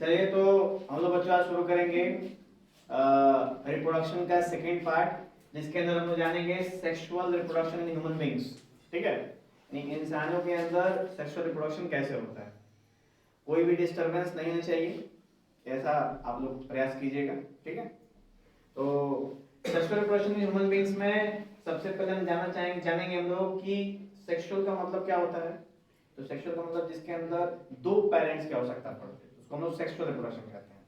चलिए तो हम लोग बच्चों आज शुरू करेंगे रिप्रोडक्शन का सेकेंड पार्ट, जिसके अंदर हम लोग जानेंगे sexual reproduction in human beings. ठीक है, यानी इंसानों के अंदर सेक्सुअल रिप्रोडक्शन कैसे होता है, कोई भी डिस्टरबेंस नहीं होनी चाहिए, ऐसा आप लोग प्रयास कीजिएगा। ठीक है, तो sexual reproduction in human beings में सबसे पहले हम जानेंगे हम लोग कि सेक्सुअल का मतलब क्या होता है। तो सेक्सुअल का मतलब जिसके अंदर दो पेरेंट्स की आवश्यकता पड़ती है उसको हम लोग सेक्सुअल रिप्रोडक्शन कहते हैं,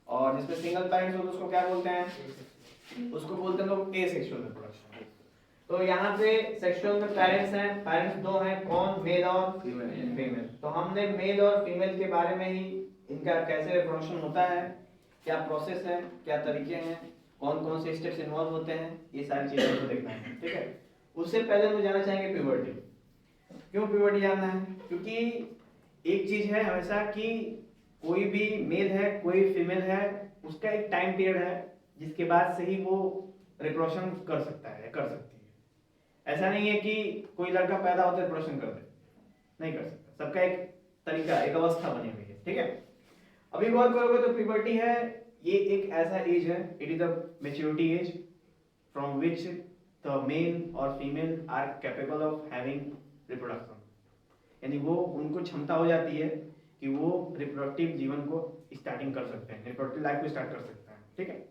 और जिसमें सिंगल पेरेंट्स होते हैं उसको क्या बोलते हैं, उसको बोलते हैं लोग एसेक्सुअल रिप्रोडक्शन। तो यहाँ पे सेक्सुअल में पेरेंट्स हैं, पेरेंट्स दो हैं, कौन, मेल और फीमेल। तो हमने मेल और फीमेल के बारे में ही इनका कैसे रिप्रोडक्शन होता है, क्या प्रोसेस है, क्या तरीके हैं, कौन कौन से स्टेप्स इन्वॉल्व होते हैं, ये सारी चीजें को देखना है। ठीक है, उससे पहले हम जानना चाहेंगे प्यूबर्टी। क्यों प्यूबर्टी जानना है? क्योंकि एक चीज है हमेशा कि कोई भी मेल है कोई फीमेल है, उसका एक टाइम पीरियड है जिसके बाद से ही वो रिप्रोडक्शन कर सकता है, कर सकती है। ऐसा नहीं है कि कोई लड़का पैदा होता है रिप्रोडक्शन कर दे, नहीं कर सकता। सबका एक तरीका, एक अवस्था बनी हुई है। ठीक है, अभी गौर करोगे तो प्यूबर्टी है, ये एक ऐसा एज है, it is the maturity age from which the male और female are capable of having reproduction. यानी वो उनको क्षमता हो जाती है कि वो रिप्रोडक्टिव जीवन को स्टार्टिंग कर सकते हैं, रिप्रोडक्टिव लाइफ को स्टार्ट कर सकते हैं। ठीक है,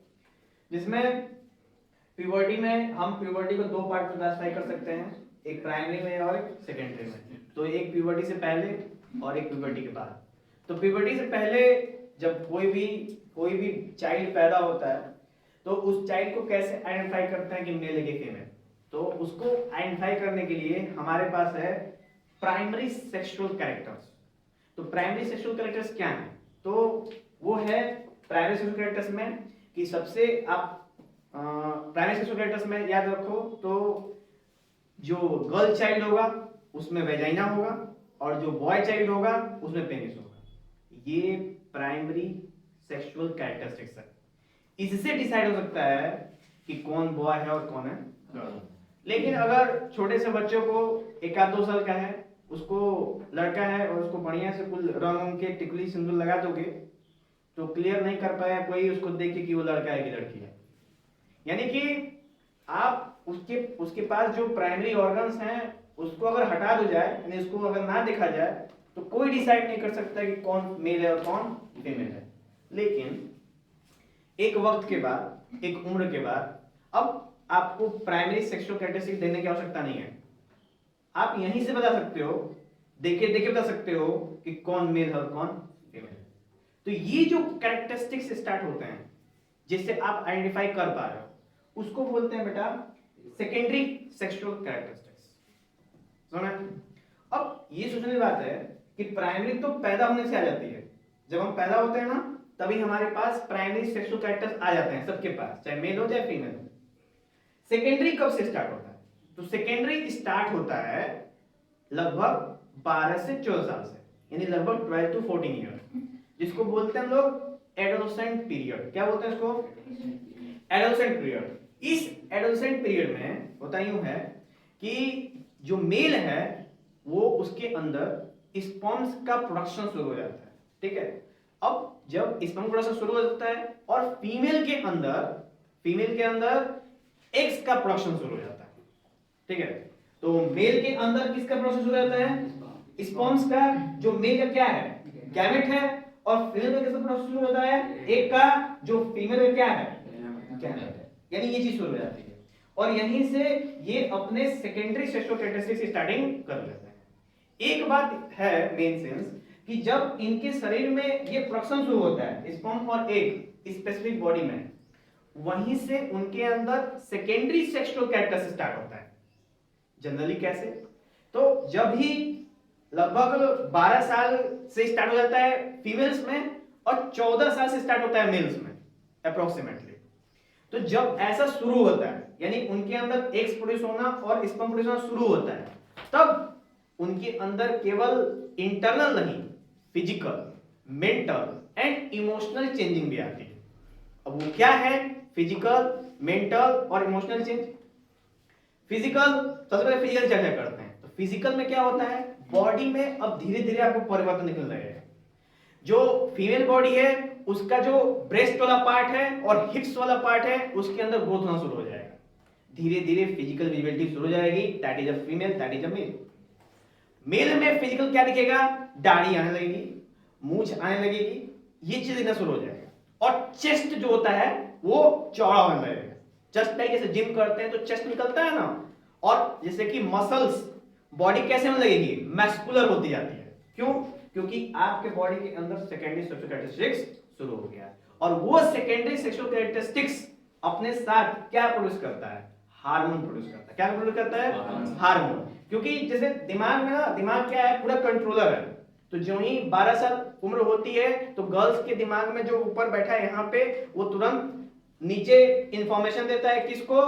जिसमें प्यूबर्टी में हम प्यूबर्टी को दो पार्ट में क्लासिफाई कर सकते हैं, एक प्राइमरी में और एक सेकेंडरी में। तो एक प्यूबर्टी से पहले और एक प्यूबर्टी के बाद। तो प्यूबर्टी से पहले जब कोई भी चाइल्ड पैदा होता है तो उस चाइल्ड को कैसे आइडेंटिफाई करते हैं कि मेल है कि फीमेल। तो उसको आइडेंटिफाई करने के लिए हमारे पास है प्राइमरी सेक्सुअल कैरेक्टर्स। तो प्राइमरी सेक्सुअल कैरेक्टर्स क्या है? तो वो है प्राइमरी सेक्सुअल कैरेक्टर्स में कि सबसे आप प्राइमरी सेक्सुअल कैरेक्टर्स में याद रखो तो जो गर्ल चाइल्ड होगा उसमें वेजाइना होगा और जो बॉय चाइल्ड होगा उसमें पेनिस होगा। ये प्राइमरी सेक्सुअल कैरेक्टरिस्टिक्स है। इससे डिसाइड हो सकता है कि कौन बॉय है और कौन है गर्ल। लेकिन अगर छोटे से बच्चों को एक आध 2 साल का है, उसको लड़का है और उसको बढ़िया से कुल रंग के टिकली सिंदूर लगा दोगे तो क्लियर नहीं कर पाया कोई उसको देख के कि वो लड़का है कि लड़की है। यानी कि आप उसके पास जो प्राइमरी ऑर्गन्स हैं उसको अगर हटा दो जाए, यानी उसको अगर ना देखा जाए तो कोई डिसाइड नहीं कर सकता कि कौन मेल है और कौन फीमेल है। लेकिन एक वक्त के बाद, एक उम्र के बाद, अब आपको प्राइमरी सेक्सुअल कैरेक्टरिस्टिक देने की आवश्यकता नहीं है। आप यहीं से बता सकते हो, देखे देखे बता सकते हो कि कौन मेल है और कौन फीमेल है। तो ये जो कैरेक्टरिस्टिक्स स्टार्ट होते हैं जिससे आप आइडेंटिफाई कर पा रहे हो उसको बोलते हैं बेटा सेकेंडरी सेक्सुअल कैरेक्टरिस्टिक्स। समझ? अब ये सोचने की बात है कि प्राइमरी तो पैदा होने से आ जाती है। जब हम पैदा होते हैं ना तभी हमारे पास प्राइमरी सेक्सुअल कैरेक्टर्स आ जाते हैं, सबके पास, चाहे मेल हो चाहे फीमेल हो। सेकेंडरी कब से स्टार्ट होता है? तो सेकेंडरी स्टार्ट होता है लगभग 12 से 14 साल से, यानी लगभग 12 to 14 ईयर, जिसको बोलते हैं हम लोग एडोलसेंट पीरियड। क्या बोलते हैं इसको? Adolescent period. इस एडोलसेंट पीरियड में होता यूं है कि जो मेल है वो उसके अंदर स्पर्म्स का प्रोडक्शन शुरू हो जाता है। ठीक है, अब जब स्पर्म प्रोडक्शन शुरू हो जाता है और फीमेल के अंदर एग्स का प्रोडक्शन शुरू हो जाता है। ठीक है, तो मेल के अंदर किसका प्रोडक्शन शुरू हो जाता है? स्पर्म्स का। जो मेल का क्या है? गैमेट है। और फीमेल का किसका प्रोडक्शन शुरू होता है? एग का। जो फीमेल का क्या है? गैमेट है। यानी ये चीज शुरू हो जाती है और यहीं से ये अपने सेकेंडरी सेक्सुअल कैरेक्टरिस्टिक्स से स्टार्टिंग कर लेते हैं। एक बात है मेन सेंस कि जब इनके शरीर में ये प्रोडक्शन शुरू होता है स्पर्म और एग स्पेसिफिक बॉडी में, वहीं से उनके अंदर सेकेंडरी सेक्सुअल कैरेक्टर स्टार्ट होता है। जनरली कैसे? तो जब ही लगभग 12 साल से स्टार्ट हो जाता है फीमेल्स में और 14 साल से स्टार्ट होता है मेल्स में अप्रोक्सीमेटली। तो जब ऐसा शुरू होता है यानी उनके अंदर एग्स प्रोड्यूस होना और स्पर्म प्रोड्यूस होना शुरू होता है, तब उनके अंदर केवल इंटरनल नहीं, physical, mental and emotional changing भी आती है। अब वो क्या है फिजिकल, मेंटल और इमोशनल चेंज? फिजिकल, सबसे पहले फिजिकल चर्चा करते हैं। तो फिजिकल में क्या होता है? बॉडी में अब धीरे धीरे आपको परिवर्तन निकल रहे हैं। जो फीमेल बॉडी है उसका जो ब्रेस्ट वाला पार्ट है और हिप्स वाला पार्ट है उसके अंदर ग्रोथ होना शुरू हो जाएगा, धीरे धीरे फिजिकल विजिबिलिटी शुरू हो जाएगी। That is a female, that is a male. Male में फिजिकल क्या दिखेगा, दाढ़ी आने लगेगी, मूंछ आने लगेगी, ये चीज दिखना शुरू हो जाएगा। और चेस्ट जो होता है वो चौड़ा होने लगेगा। चेस्ट लाइक जैसे जिम करते हैं तो चेस्ट निकलता है ना, और जैसे कि मसल्स बॉडी कैसे होने लगेगी, मस्कुलर होती जाती है। क्यों? क्योंकि आपके बॉडी के अंदर सेकेंडरी सेक्सुअल कैरेक्टरिस्टिक्स शुरू हो गया, और वो सेकेंडरी सेक्सुअल कैरेक्टरिस्टिक्स अपने साथ क्या प्रोड्यूस करता है, हार्मोन प्रोड्यूस करता है। क्या प्रोड्यूस करता है, हार्मोन। क्योंकि जैसे दिमाग में ना, दिमाग क्या है, पूरा कंट्रोलर है। तो जो ही 12 साल उम्र होती है तो गर्ल्स के दिमाग में जो ऊपर बैठा है यहाँ पे, वो तुरंत नीचे इंफॉर्मेशन देता है किसको,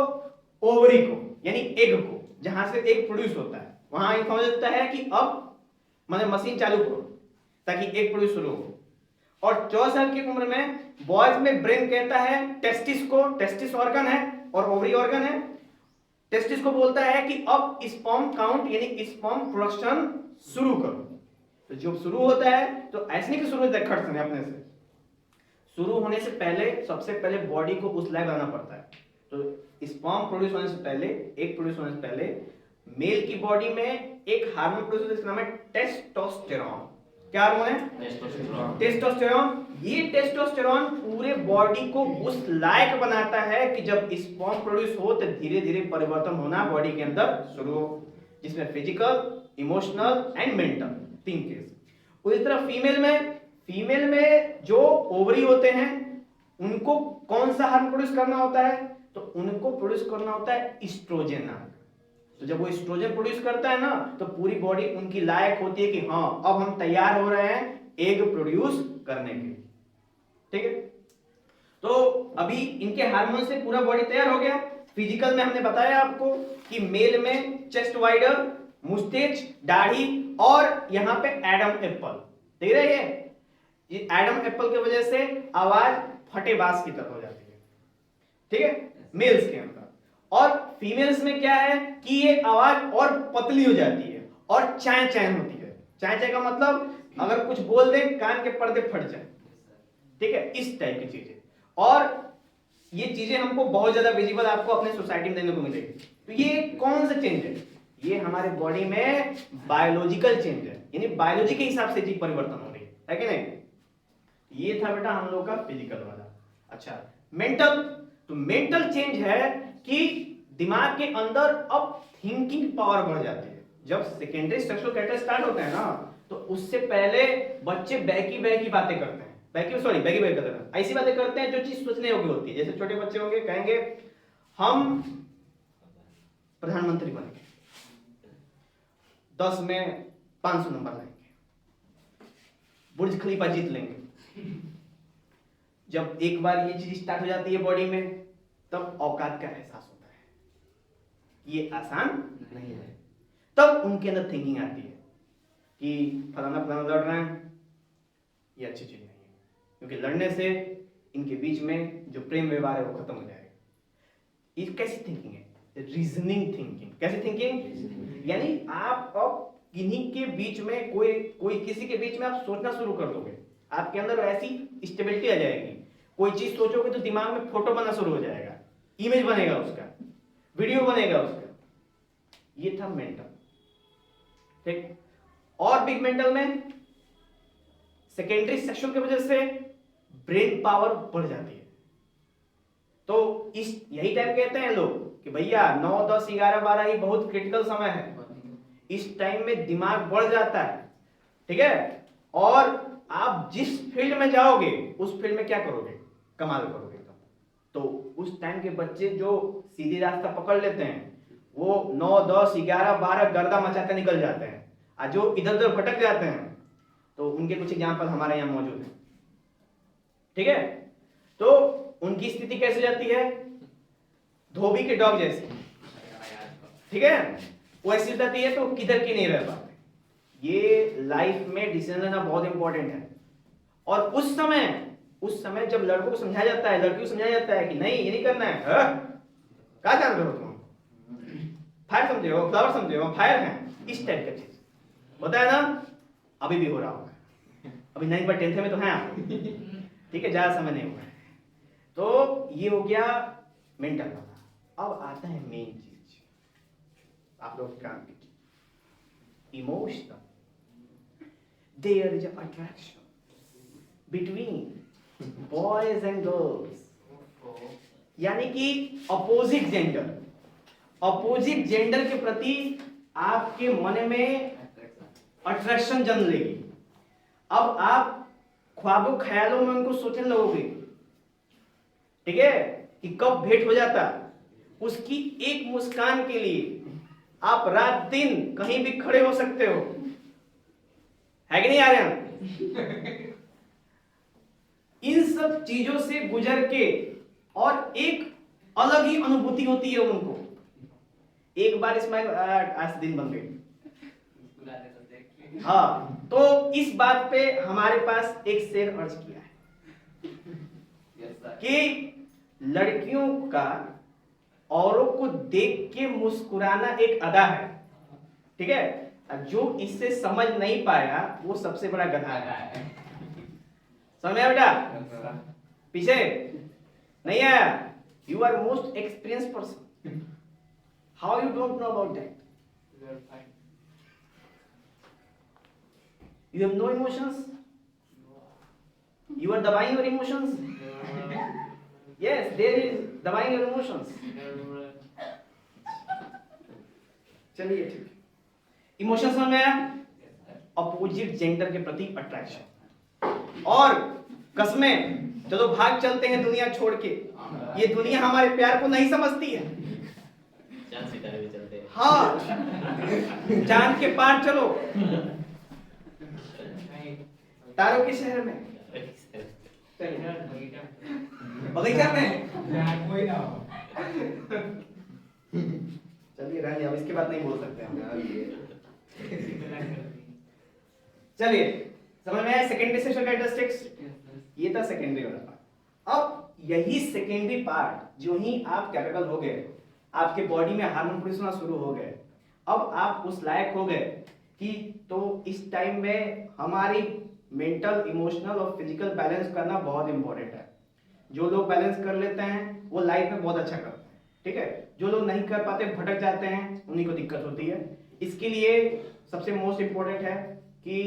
ओवरी को, यानी एग को, जहां से एग प्रोड्यूस होता है। वहां इंफॉर्मेशन देता है कि अब मैंने मशीन चालू करो ताकि एग प्रोड्यूस शुरू हो। और 14 साल की उम्र में बॉयज में ब्रेन कहता है टेस्टिस को, टेस्टिस ऑर्गन है और ओवरी ऑर्गन है, टेस्टिस को बोलता है कि अब स्पर्म काउंट यानी स्पर्म प्रोडक्शन शुरू करो। तो जब शुरू होता है तो ऐसे नहीं कि शुरू होता है खट से अपने से, शुरू होने से पहले सबसे पहले बॉडी को उस लायक लाना पड़ता है। तो स्पर्म प्रोड्यूस होने से पहले, एग प्रोड्यूस होने से पहले मेल की बॉडी में एक हार्मोन प्रोड्यूस होता है, जिसका नाम है टेस्टोस्टेरॉन। क्या हार्मोन है, टेस्टोस्टेरॉन। ये टेस्टोस्टेरॉन पूरे बॉडी को उस लायक बनाता है कि जब स्पर्म प्रोड्यूस हो तो धीरे धीरे परिवर्तन होना बॉडी के अंदर शुरू हो, जिसमें फिजिकल, इमोशनल एंड मेंटल, तीन केस। उसी तरह फीमेल में जो ओवरी होते हैं उनको कौन सा हार्मोन प्रोड्यूस करना होता है, तो उनको प्रोड्यूस करना होता है एस्ट्रोजन नाम। तो जब वो एस्ट्रोजन प्रोड्यूस करता है ना तो पूरी बॉडी उनकी लायक होती है कि हाँ अब हम तैयार हो रहे हैं एग प्रोड्यूस करने के लिए। ठीक है, तो अभी इनके हार्मोन से पूरा बॉडी तैयार हो गया। फिजिकल में हमने बताया आपको कि मेल में चेस्ट वाइडर, मुस्टेच, दाढ़ी, और यहां पे एडम एप्पल देख रहे हैं। ये एडम एप्पल की वजह से आवाज फटेबाज की तरह हो जाती है, ठीक है, मेल्स के अंदर। और फीमेल्स में क्या है कि ये आवाज और पतली हो जाती है और चैं चैं होती है। चैं चैं का मतलब अगर कुछ बोल दे कान के पर्दे फट जाए, ठीक है, इस टाइप की चीजें। और ये चीजें हमको बहुत ज्यादा विजिबल आपको अपने सोसाइटी में देखने को मिलेगी। तो ये कौन सा चेंज है, ये हमारे बॉडी में बायोलॉजिकल चेंज है, यानी बायोलॉजी के हिसाब से चीज परिवर्तन हो रही है कि नहीं। ये था बेटा हम लोग का फिजिकल वाला। अच्छा, मेंटल। तो मेंटल चेंज है कि दिमाग के अंदर अब थिंकिंग पावर बढ़ जाती है। जब सेकेंडरी सेक्सुअल कैरेक्टर स्टार्ट होता है ना तो उससे पहले बच्चे बैकी बातें करते हैं, बैकी करते हैं, ऐसी बातें करते हैं जो चीज सोचने योग्य होती है। जैसे छोटे बच्चे होंगे, कहेंगे हम प्रधानमंत्री बनेंगे, 10 में 500 नंबर लाएंगे, बुर्ज खलीफा जीत लेंगे। जब एक बार ये चीज स्टार्ट हो जाती है बॉडी में तब औकात का एहसास होता है, ये आसान नहीं है। तब उनके अंदर थिंकिंग आती है कि फलाना लड़ रहे हैं, ये अच्छी चीज नहीं है, क्योंकि लड़ने से इनके बीच में जो प्रेम व्यवहार है वो खत्म हो जाएगा। ये कैसी थिंकिंग है, रीजनिंग थिंकिंग। कैसी थिंकिंग, यानी आप अब किन्हीं के बीच में कोई किसी के बीच में आप सोचना शुरू कर दोगे, आपके अंदर ऐसी स्टेबिलिटी आ जाएगी। कोई चीज सोचोगे तो दिमाग में फोटो बनना शुरू हो जाएगा, इमेज बनेगा उसका, वीडियो बनेगा उसका। ये था मेंटल, ठीक। और बिग मेंटल में सेकेंडरी सेक्सुअल की वजह से ब्रेन पावर बढ़ जाती है। तो इस यही टाइम कहते हैं लोग कि भैया 9, 10, 11, 12 ही बहुत क्रिटिकल समय है। इस टाइम में दिमाग बढ़ जाता है, ठीक है, और आप जिस फील्ड में जाओगे उस फील्ड में क्या करोगे, कमाल करोगे। तो उस टाइम के बच्चे जो सीधी रास्ता पकड़ लेते हैं वो 9, 10, 11, 12 गर्दा मचाते निकल जाते हैं, और जो इधर उधर भटक जाते हैं तो उनके कुछ एग्जाम्पल हमारे यहाँ मौजूद है, ठीक है। तो उनकी स्थिति कैसे जाती है, धोबी के डॉग जैसी, ठीक है, वैसी जाती है। तो किधर की नहीं रह पाते। ये लाइफ में डिसीजन लेना बहुत इंपॉर्टेंट है। और उस समय जब लड़कों को समझाया जाता है, लड़कियों को समझाया जाता है कि नहीं ये नहीं करना है, क्या जान रहे हो तुम, फायर समझे हो, फ्लावर समझे हो, फायर है, इस टाइप का चीज होता है ना, अभी भी हो रहा होगा। अभी 9 पर 10th में तो हैं आप, ठीक है, ज़्यादा समय नहीं हुआ है। तो ये हो गया मेंटल वाला। अब आता है मेन चीज आप लोग काम की, emotional. There is attraction between boys and girls, यानी कि अपोजिट जेंडर के प्रति आपके मन में अट्रैक्शन जन्म लेगी। अब आप ख्वाबों ख्यालों में उनको सोचने लगोगे, ठीक है, कि कब भेंट हो जाता। उसकी एक मुस्कान के लिए आप रात दिन कहीं भी खड़े हो सकते हो, है कि नहीं आर्यन? इन सब चीजों से गुजर के और एक अलग ही अनुभूति होती है उनको। एक बार इसमें आज दिन बन गई। हाँ, तो इस बात पे हमारे पास एक शेर अर्ज किया है कि लड़कियों का औरों को देख के मुस्कुराना एक अदा है, ठीक है, जो इससे समझ नहीं पाया वो सबसे बड़ा गधा है। समझ में आया बेटा? पीछे नहीं आया? You are most experience person, how you don't know about that? You have no emotions? You are debuying your emotions? Yes, there is debuying your emotions. चलिए ठीक, इमोशंस समझ में आया? अपोजिट जेंडर के प्रति अट्रैक्शन और कस्में, चलो भाग चलते हैं दुनिया छोड़ के, ये दुनिया हमारे प्यार को नहीं समझती है। चांद सितारे भी चलते हैं, हाँ, चांद के पार चलो, तारों के शहर में, बगीचा में, चलिए रहने, अब इसके बाद नहीं बोल सकते हम। चलिए समझ में आया सेकेंडरी सेक्सुअल कैरेक्टरिस्टिक्स? ये था सेकेंडरी वाला पार्ट। अब यही सेकेंडरी पार्ट जो ही आप कैपेबल हो गए, आपके बॉडी में हार्मोन प्रोड्यूस होना शुरू हो गए, अब आप उस लायक हो गए कि तो इस टाइम में हमारी मेंटल, इमोशनल और फिजिकल बैलेंस करना बहुत इंपॉर्टेंट है। जो लोग बैलेंस कर लेते हैं वो लाइफ में बहुत अच्छा करते हैं, ठीक है। जो लोग नहीं कर पाते, भटक जाते हैं, उन्हीं को दिक्कत होती है। इसके लिए सबसे मोस्ट इंपॉर्टेंट है कि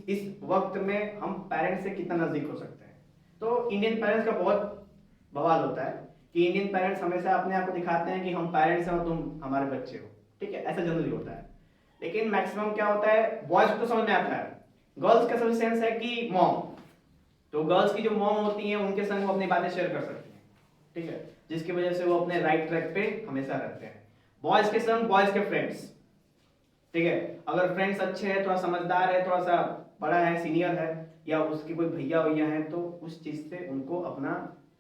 इस वक्त में हम पेरेंट्स से कितना नजदीक हो सकते हैं। तो इंडियन पेरेंट्स का बहुत बवाल होता है कि इंडियन पेरेंट्स हमेशा अपने आप को दिखाते हैं कि हम पेरेंट्स हैं और तुम हमारे बच्चे हो, ठीक है, ऐसा जनरली होता है। लेकिन मैक्सिमम क्या होता है, बॉयज को तो समझ में आता है, गर्ल्स का सब सेंस है कि मॉम, तो गर्ल्स की जो मॉम होती हैं उनके संग वो अपनी बातें शेयर कर सकती हैं, ठीक है, जिसकी वजह से वो अपने राइट ट्रैक पे हमेशा रहते हैं। बॉयज के संग बॉयज के फ्रेंड्स, ठीक है, अगर फ्रेंड्स अच्छे हैं, थोड़ा समझदार है, थोड़ा सा बड़ा है, सीनियर है, या उसके कोई भैया भैया हैं, तो उस चीज से उनको अपना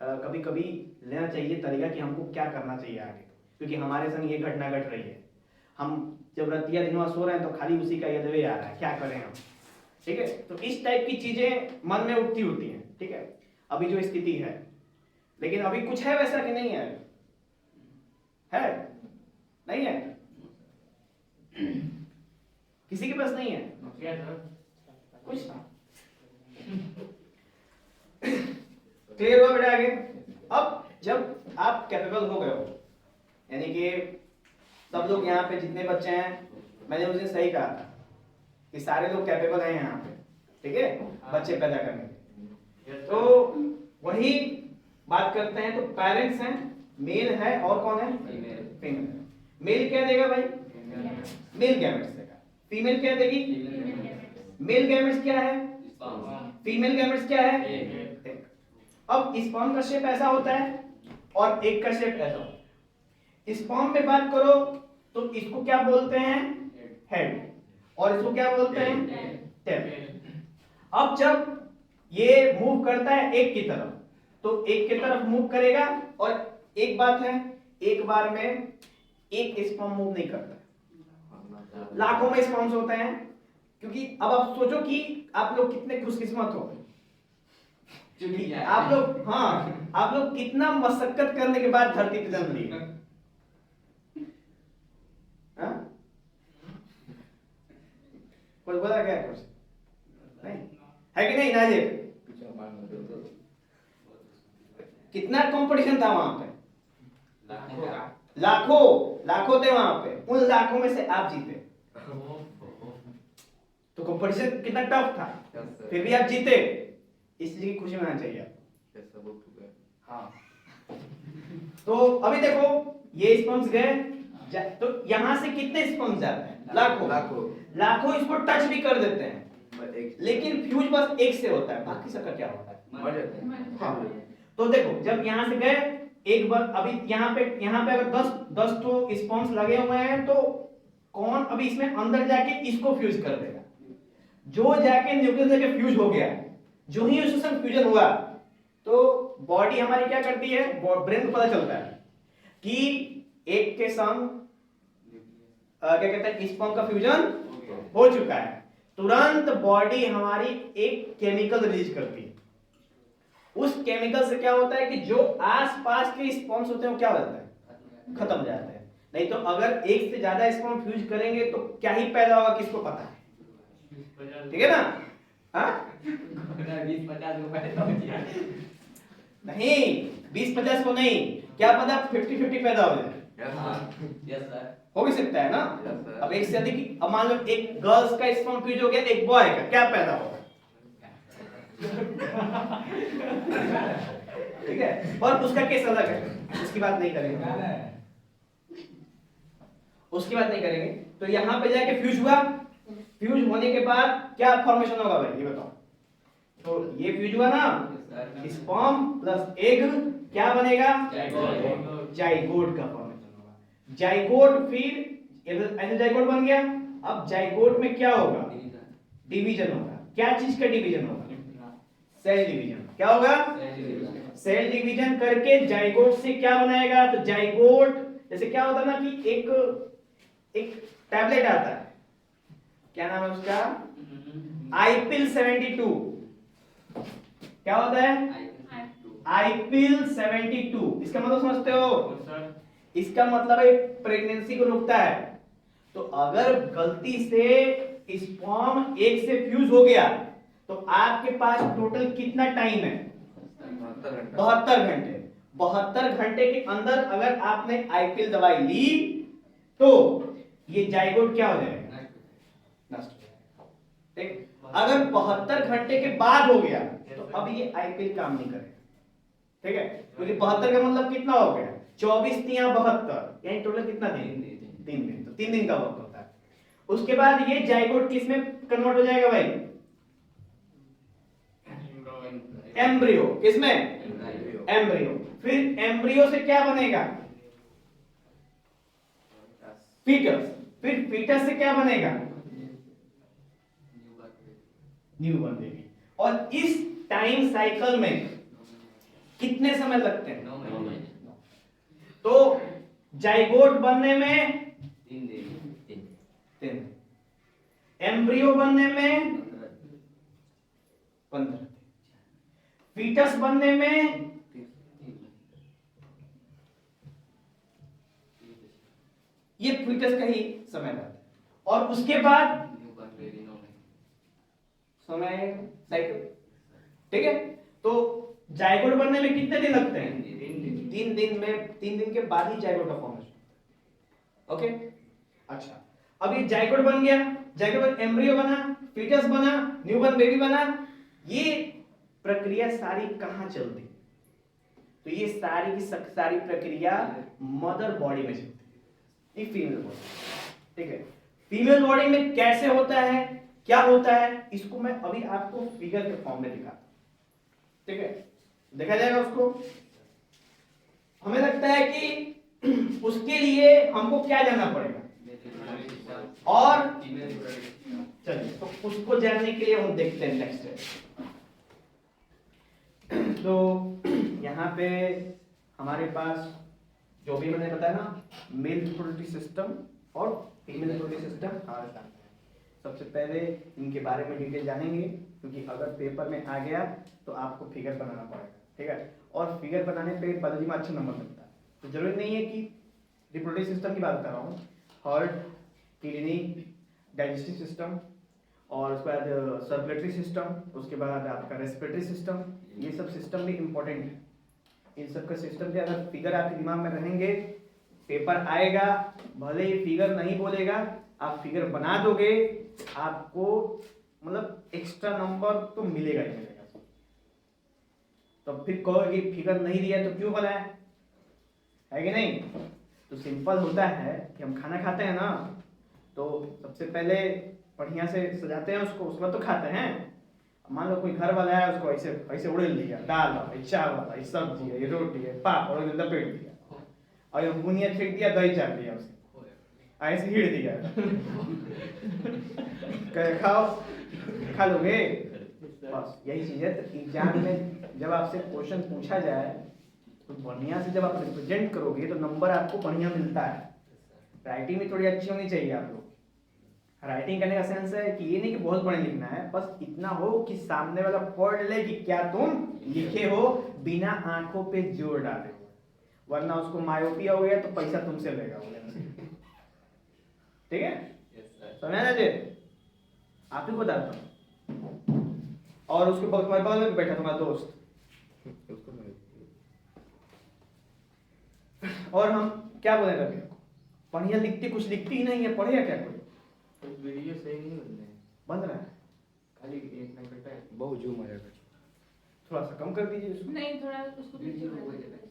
कभी कभी लेना चाहिए तरीका कि हमको क्या करना चाहिए आगे, क्योंकि हमारे संग ये घटना घट रही है, हम जब रतिया दिनवा सो रहे हैं तो खाली उसी का यदवे आ रहा है, क्या करें हम, ठीक है। तो इस टाइप की चीजें मन में उठती होती हैं, ठीक है, अभी जो स्थिति है। लेकिन अभी कुछ है वैसा कि नहीं है? है? नहीं है? किसी के पास नहीं है कुछ? क्लियर हुआ बेटा? आगे अब जब आप कैपेबल हो गए हो, यानी कि सब लोग यहाँ पे जितने बच्चे हैं, मैंने उस दिन सही कहा था कि सारे लोग कैपेबल हैं यहाँ पे, ठीक है, बच्चे पैदा करने के। तो वही बात करते हैं। तो पेरेंट्स हैं, मेल है और कौन है? फीमेल। मेल क्या देगा भाई? मेल गैमेट्स देगा। फीमेल क्या देगी? मेल गैमेट्स क्या है? फीमेल गैमेट्स क्या है? अब स्पर्म का शेप ऐसा होता है और एक का शेप ऐसा होता है। स्पर्म में बात करो तो इसको क्या बोलते हैं? हेड। और इसको क्या बोलते हैं? टेल। अब जब ये मूव करता है एक की तरफ, तो एक की तरफ मूव करेगा, और एक बात है, एक बार में एक स्पर्म मूव नहीं करता, लाखों में स्पर्म्स होते हैं। क्योंकि अब आप सोचो कि आप लोग कितने खुशकिस्मत हो, आप लोग, हाँ, आप लोग कितना मशक्कत करने के बाद धरती पे जन्म लिए। कोई बोला क्या? कुछ नहीं है कि नहीं नाजिर? कितना कंपटीशन था वहां पे? लाखों थे वहां पे, उन लाखों में से आप जीते, तो कंपटीशन कितना टफ था, फिर भी आप जीते, इस चीज की खुशी मनानी चाहिए आपको। हाँ, तो अभी देखो ये स्पर्म्स गए, तो यहां से कितने स्पर्म्स जाते हैं? लाखों इसको टच भी कर देते हैं, लेकिन फ्यूज बस एक से होता है, बाकी सबका क्या होता है? मर जाते हैं। हाँ, तो देखो जब यहां से गए एक बार, अभी यहाँ पे अगर 10 तो स्पर्म्स लगे हुए हैं, तो कौन अभी इसमें अंदर जाके इसको फ्यूज कर देगा? जो जाके न्यूक्लियस जाके फ्यूज हो गया, जो ही उससे फ्यूजन हुआ, तो बॉडी हमारी क्या करती है, ब्रेन को पता चलता है कि एक के संग क्या कहते हैं, स्पर्म का फ्यूजन हो चुका है, तुरंत बॉडी हमारी एक केमिकल रिलीज करती है। उस केमिकल से क्या होता है कि जो आसपास के स्पर्म्स होते हैं वो क्या हो जाता है? खत्म हो जाते हैं। नहीं तो अगर एक से ज्यादा स्पर्म फ्यूज करेंगे तो क्या ही पैदा होगा, किसको पता है? ठीक है ना? हाँ, 20-50 को पैदा हो जाए, नहीं 20-50 को नहीं, क्या पता 50-50 पैदा हो जाए। यस सर, हो भी सकता है ना। अब एक से अधिक, अब मान लो एक गर्ल्स का स्पर्म फ्यूज हो गया, एक बॉय का, क्या पैदा होगा? ठीक है, और उसका केस अलग है, उसकी बात नहीं करेंगे। तो यहां पे जाके फ्यूज हुआ, फ्यूज होने के बाद क्या फॉर्मेशन होगा भाई, ये बताओ? तो ये फ्यूज हुआ ना, स्पर्म प्लस एग क्या बनेगा? जाइगोट का फॉर्मेशन होगा। जाइगोट, फिर ऐसे जाइगोट बन गया। अब जाइगोट में क्या होगा? डिवीजन होगा। क्या चीज का डिवीजन होगा? Cell division. क्या होगा? सेल डिवीजन करके जाइगोट से क्या बनाएगा? तो जाइगोट जैसे क्या होता है ना कि एक टैबलेट आता है, क्या नाम है उसका? आईपिल 72। क्या होता है? आईपिल 72। इसका मतलब समझते हो? इसका मतलब है प्रेगनेंसी को रोकता है। तो अगर गलती से स्पर्म एक से फ्यूज हो गया तो आपके पास टोटल कितना टाइम है? 72 घंटे। 72 घंटे के अंदर अगर आपने आईपिल दवाई ली तो ये जाइगोट क्या हो जाएगा? नष्ट हो जाएगा। ठीक, अगर 72 घंटे के बाद हो गया तो अब ये आईपिल काम नहीं करेगा। ठीक है, क्योंकि 72 का मतलब कितना हो गया? 24 तिया 72, यानी टोटल कितना दिन? 3 दिन। तो 3 दिन का वक्त होता है। उसके बाद ये जाइगोट किस में कन्वर्ट हो जाएगा भाई? एम्ब्रियो। किसमें? एम्ब्रियो। फिर एम्ब्रियो से क्या बनेगा? फीटस। फिर फीटस से क्या बनेगा? Newborn baby. और इस टाइम साइकिल में कितने समय लगते हैं? 9 महीने। तो जाइगोट बनने में 3 दिन, एम्ब्रियो बनने में 15 दिन, फीटस बनने में ये फीटस का ही समय लगता है। और उसके बाद समय साइकिल। ठीक है, तो जाइगोट बनने में कितने दिन लगते हैं? 3 दिन में, 3 दिन के बाद ही जाइगोट का फॉर्मेशन। ओके, अच्छा, अब ये जाइगोट बन गया, जाइगोट में एम्ब्रियो बना, फीटस बना, न्यूबॉर्न बेबी बना। ये प्रक्रिया सारी कहां चलती? तो ये सारी की सारी प्रक्रिया मदर बॉडी में चलती है, फीमेल बॉडी। ठीक है, फीमेल बॉडी में कैसे होता है, क्या होता है, इसको मैं अभी आपको फिगर के फॉर्म में दिखाता हूं। ठीक है, देखा जाएगा उसको। हमें लगता है कि उसके लिए हमको क्या जानना पड़ेगा, और चलिए तो उसको जानने के लिए हम देखते हैं नेक्स्ट। तो यहाँ पे हमारे पास जो भी मैंने बताया ना, मेल रिप्रोडक्टिव सिस्टम और फीमेल रिप्रोडक्टिव सिस्टम हमारे सामने है। सबसे पहले इनके बारे में डिटेल जानेंगे, क्योंकि अगर पेपर में आ गया तो आपको फिगर बनाना पड़ेगा। ठीक है, और फिगर बनाने पे बायोलॉजी में अच्छा नंबर मिलता है। तो जरूरी नहीं है कि रिप्रोडक्टिव सिस्टम की बात कर रहा हूँ, हार्ट, किडनी, डाइजेस्टिव सिस्टम और उसके बाद सर्कुलेटरी सिस्टम, उसके बाद आपका रेस्पिरेटरी सिस्टम, ये सब सिस्टम भी इम्पोर्टेंट है। इन सब के सिस्टम के अगर फिगर आपके दिमाग में रहेंगे, पेपर आएगा, भले ही फिगर नहीं बोलेगा, आप फिगर बना दोगे, आपको मतलब एक्स्ट्रा नंबर तो मिलेगा ही मिलेगा। तो फिर कहोगे कि फिगर नहीं दिया तो क्यों बनाया, है कि नहीं? तो सिंपल होता है कि हम खाना खाते हैं ना, तो सबसे पहले बढ़िया से सजाते हैं उसको, उसके बाद तो खाते हैं। मान लो कोई घर वाला है, उसको ऐसे ऐसे उड़ेल दिया, दाल वाला, चावल, ये सब्जी है, ये रोटी है, पापड़ लपेट दिया, और ये बुनिया फेंक दिया, दही चाट दिया उसे, ऐसे हिड़ दिया। खाओ, खा लोगे? बस यही चीज है। तो एग्जाम में जब आपसे क्वेश्चन पूछा जाए तो बढ़िया से जब आप रिप्रेजेंट करोगे तो नंबर आपको बढ़िया मिलता है। राइटिंग भी थोड़ी अच्छी होनी चाहिए आप लोग। राइटिंग करने का सेंस है कि ये नहीं कि बहुत पढ़े लिखना है, बस इतना हो कि सामने वाला पढ़ ले कि क्या तुम लिखे हो, बिना आंखों पे जोर डाले हो, वरना उसको मायोपिया हो गया तो पैसा तुमसे लेगा। ठीक है, समझ ना जी? आप ही को बताता हूँ। और उसके बगल में बैठा तुम्हारा दोस्त, और हम क्या बोले रवि, बढ़िया लिखती, कुछ लिखती ही नहीं है, पढ़ेगा क्या कोई? तो वीडियो सही नहीं बन रहे हैं, बन रहा है, खाली एक मिनट है, बहुत जूम आ जाएगा। थोड़ा सा कम कर दीजिए इसको। नहीं, थोड़ा उसको वीडियो हो जाएगा।